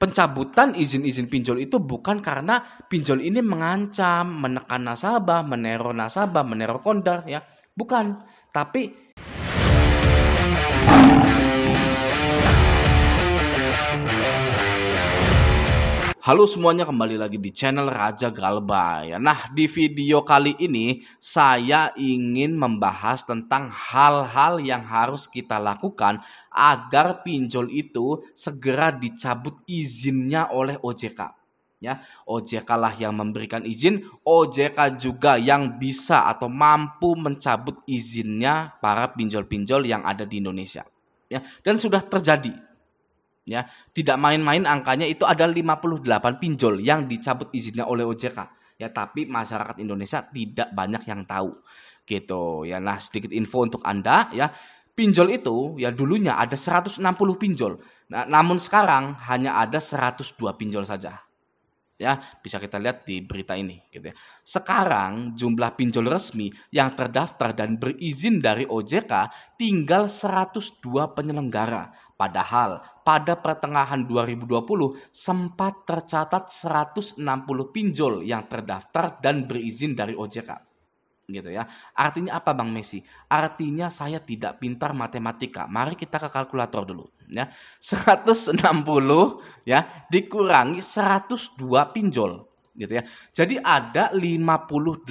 Pencabutan izin-izin pinjol itu bukan karena pinjol ini mengancam, menekan nasabah, meneror kondar ya. Bukan. Tapi halo semuanya, kembali lagi di channel Raja Galba ya. Nah, di video kali ini saya ingin membahas tentang hal-hal yang harus kita lakukan agar pinjol itu segera dicabut izinnya oleh OJK. Ya, OJK lah yang memberikan izin, OJK juga yang bisa atau mampu mencabut izinnya para pinjol-pinjol yang ada di Indonesia. Ya, dan sudah terjadi. Ya, tidak main-main angkanya, itu ada 58 pinjol yang dicabut izinnya oleh OJK. Ya, tapi masyarakat Indonesia tidak banyak yang tahu. Gitu ya. Nah, sedikit info untuk Anda ya. Pinjol itu ya dulunya ada 160 pinjol. Nah, namun sekarang hanya ada 102 pinjol saja. Ya, bisa kita lihat di berita ini gitu ya. Sekarang jumlah pinjol resmi yang terdaftar dan berizin dari OJK tinggal 102 penyelenggara. Padahal pada pertengahan 2020 sempat tercatat 160 pinjol yang terdaftar dan berizin dari OJK. Gitu ya. Artinya apa Bang Messi? Artinya saya tidak pintar matematika. Mari kita ke kalkulator dulu ya. 160 ya dikurangi 102 pinjol gitu ya. Jadi ada 58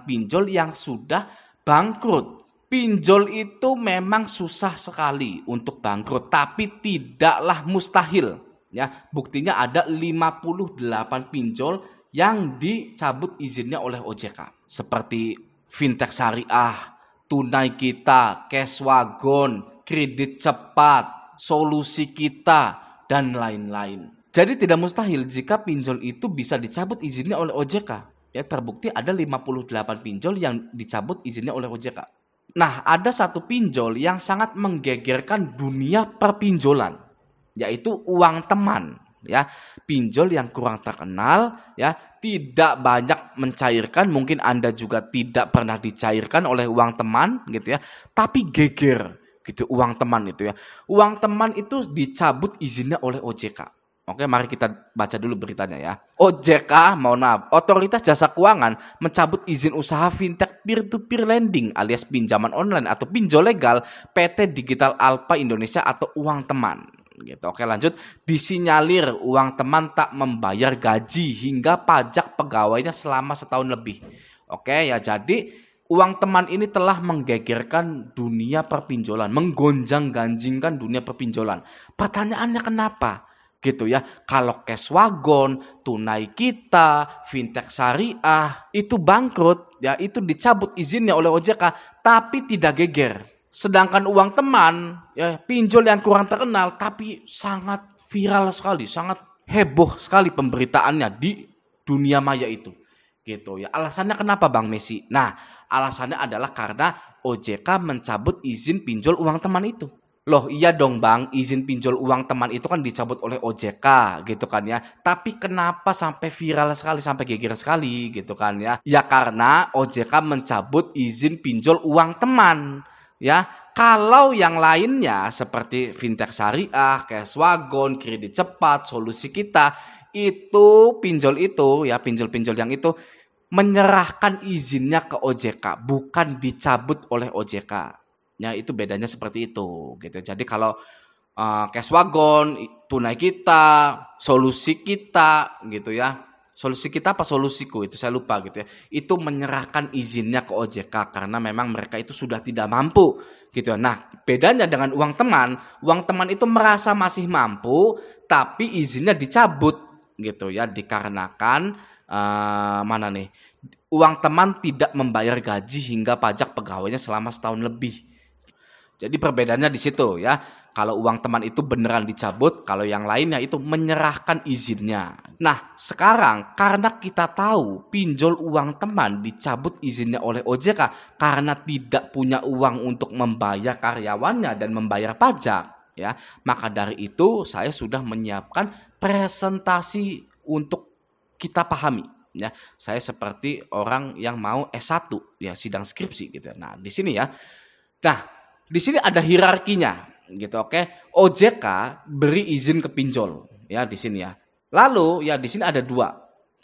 pinjol yang sudah bangkrut. Pinjol itu memang susah sekali untuk bangkrut, tapi tidaklah mustahil ya. Buktinya ada 58 pinjol yang dicabut izinnya oleh OJK. Seperti Fintech Syariah, Tunai Kita, Cashwagon, Kredit Cepat, Solusi Kita, dan lain-lain. Jadi tidak mustahil jika pinjol itu bisa dicabut izinnya oleh OJK. Ya, terbukti ada 58 pinjol yang dicabut izinnya oleh OJK. Nah, ada satu pinjol yang sangat menggegerkan dunia perpinjolan, yaitu uang teman. Ya, pinjol yang kurang terkenal ya, tidak banyak mencairkan, mungkin Anda juga tidak pernah dicairkan oleh uang teman gitu ya, tapi geger gitu uang teman itu ya. Uang teman itu dicabut izinnya oleh OJK. Oke, mari kita baca dulu beritanya ya. OJK, mohon maaf, Otoritas Jasa Keuangan mencabut izin usaha fintech peer-to-peer lending alias pinjaman online atau pinjol legal PT Digital Alpha Indonesia atau uang teman. Gitu. Oke, lanjut. Disinyalir uang teman tak membayar gaji hingga pajak pegawainya selama setahun lebih. Oke ya, jadi uang teman ini telah menggegerkan dunia perpinjolan, menggonjang-ganjingkan dunia perpinjolan. Pertanyaannya kenapa? Gitu ya. Kalau Cashwagon, Tunai Kita, Fintech Syariah itu bangkrut, ya itu dicabut izinnya oleh OJK, tapi tidak geger. Sedangkan uang teman, ya pinjol yang kurang terkenal tapi sangat viral sekali, sangat heboh sekali pemberitaannya di dunia maya itu. Gitu ya. Alasannya kenapa Bang Messi? Nah, alasannya adalah karena OJK mencabut izin pinjol uang teman itu. Loh, iya dong Bang, izin pinjol uang teman itu kan dicabut oleh OJK gitu kan ya. Tapi kenapa sampai viral sekali, sampai geger sekali gitu kan ya? Ya karena OJK mencabut izin pinjol uang teman. Ya, kalau yang lainnya seperti Fintech Syariah, Cashwagon, Kredit Cepat, Solusi Kita, itu pinjol itu ya, pinjol-pinjol yang itu menyerahkan izinnya ke OJK, bukan dicabut oleh OJK. Ya, itu bedanya seperti itu gitu. Jadi kalau Cashwagon, Tunai Kita, Solusi Kita gitu ya. Solusi Kita apa Solusiku itu saya lupa gitu ya. Itu menyerahkan izinnya ke OJK karena memang mereka itu sudah tidak mampu gitu. Nah, bedanya dengan uang teman itu merasa masih mampu tapi izinnya dicabut gitu ya, dikarenakan uang teman tidak membayar gaji hingga pajak pegawainya selama setahun lebih. Jadi perbedaannya di situ ya. Kalau uang teman itu beneran dicabut, kalau yang lainnya itu menyerahkan izinnya. Nah, sekarang karena kita tahu pinjol uang teman dicabut izinnya oleh OJK karena tidak punya uang untuk membayar karyawannya dan membayar pajak, ya. Maka dari itu saya sudah menyiapkan presentasi untuk kita pahami, ya. Saya seperti orang yang mau S1, ya, sidang skripsi gitu. Nah, di sini ya. Nah, di sini ada hierarkinya. Gitu, oke. OJK beri izin ke pinjol. ya di sini ya. Lalu ya di sini ada dua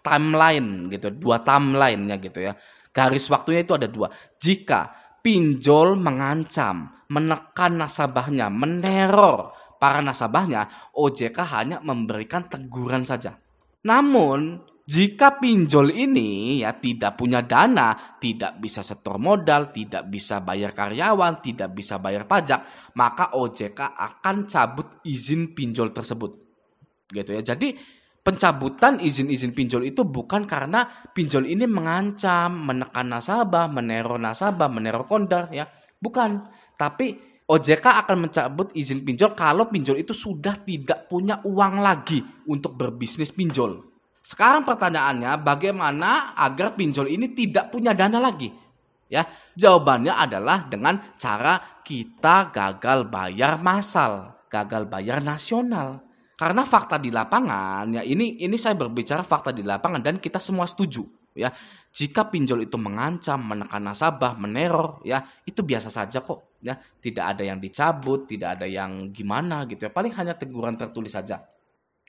timeline gitu, dua timeline-nya gitu ya. Garis waktunya itu ada dua. Jika pinjol mengancam, menekan nasabahnya, meneror para nasabahnya, OJK hanya memberikan teguran saja. Namun jika pinjol ini ya tidak punya dana, tidak bisa setor modal, tidak bisa bayar karyawan, tidak bisa bayar pajak, maka OJK akan cabut izin pinjol tersebut. Gitu ya. Jadi pencabutan izin-izin pinjol itu bukan karena pinjol ini mengancam, menekan nasabah, meneror kondar ya. Bukan. Tapi OJK akan mencabut izin pinjol kalau pinjol itu sudah tidak punya uang lagi untuk berbisnis pinjol. Sekarang pertanyaannya, bagaimana agar pinjol ini tidak punya dana lagi? Ya, jawabannya adalah dengan cara kita gagal bayar massal, gagal bayar nasional. Karena fakta di lapangan, ya ini saya berbicara fakta di lapangan dan kita semua setuju, ya. Jika pinjol itu mengancam, menekan nasabah, meneror, ya itu biasa saja kok, ya. Tidak ada yang dicabut, tidak ada yang gimana gitu ya. Paling hanya teguran tertulis saja.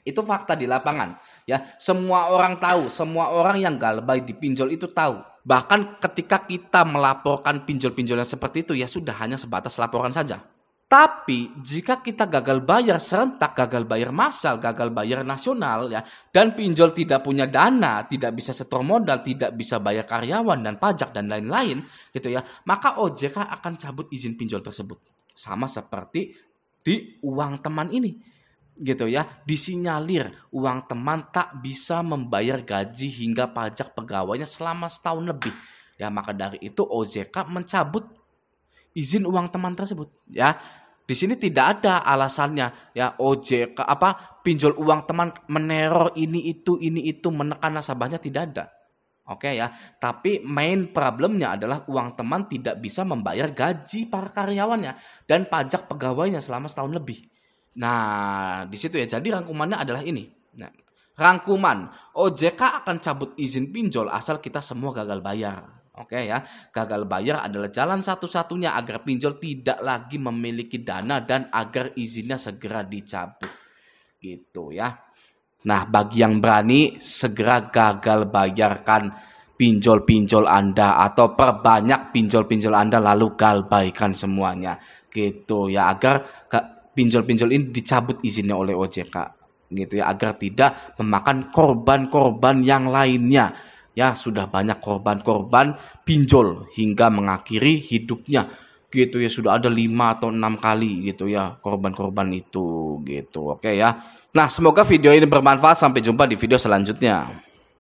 Itu fakta di lapangan, ya. Semua orang tahu, semua orang yang galbay di pinjol itu tahu. Bahkan ketika kita melaporkan pinjol-pinjol yang seperti itu, ya sudah hanya sebatas laporan saja. Tapi jika kita gagal bayar serentak, gagal bayar massal, gagal bayar nasional, ya, dan pinjol tidak punya dana, tidak bisa setor modal, tidak bisa bayar karyawan dan pajak dan lain-lain, gitu ya, maka OJK akan cabut izin pinjol tersebut. Sama seperti di uang teman ini. Gitu ya, disinyalir uang teman tak bisa membayar gaji hingga pajak pegawainya selama setahun lebih. Ya, maka dari itu OJK mencabut izin uang teman tersebut. Ya, di sini tidak ada alasannya ya OJK pinjol uang teman meneror ini itu menekan nasabahnya, tidak ada. Oke ya, tapi main problemnya adalah uang teman tidak bisa membayar gaji para karyawannya dan pajak pegawainya selama setahun lebih. Nah, di situ ya. Jadi rangkumannya adalah ini. Nah, rangkuman, OJK akan cabut izin pinjol asal kita semua gagal bayar. Oke ya, gagal bayar adalah jalan satu-satunya agar pinjol tidak lagi memiliki dana dan agar izinnya segera dicabut. Gitu ya. Nah, bagi yang berani segera gagal bayarkan pinjol-pinjol Anda atau perbanyak pinjol-pinjol Anda lalu galbaikan semuanya. Gitu ya, agar pinjol-pinjol ini dicabut izinnya oleh OJK gitu ya, agar tidak memakan korban-korban yang lainnya. Ya, sudah banyak korban-korban pinjol hingga mengakhiri hidupnya gitu ya, sudah ada 5 atau 6 kali gitu ya korban-korban itu gitu. Oke ya. Nah, semoga video ini bermanfaat, sampai jumpa di video selanjutnya.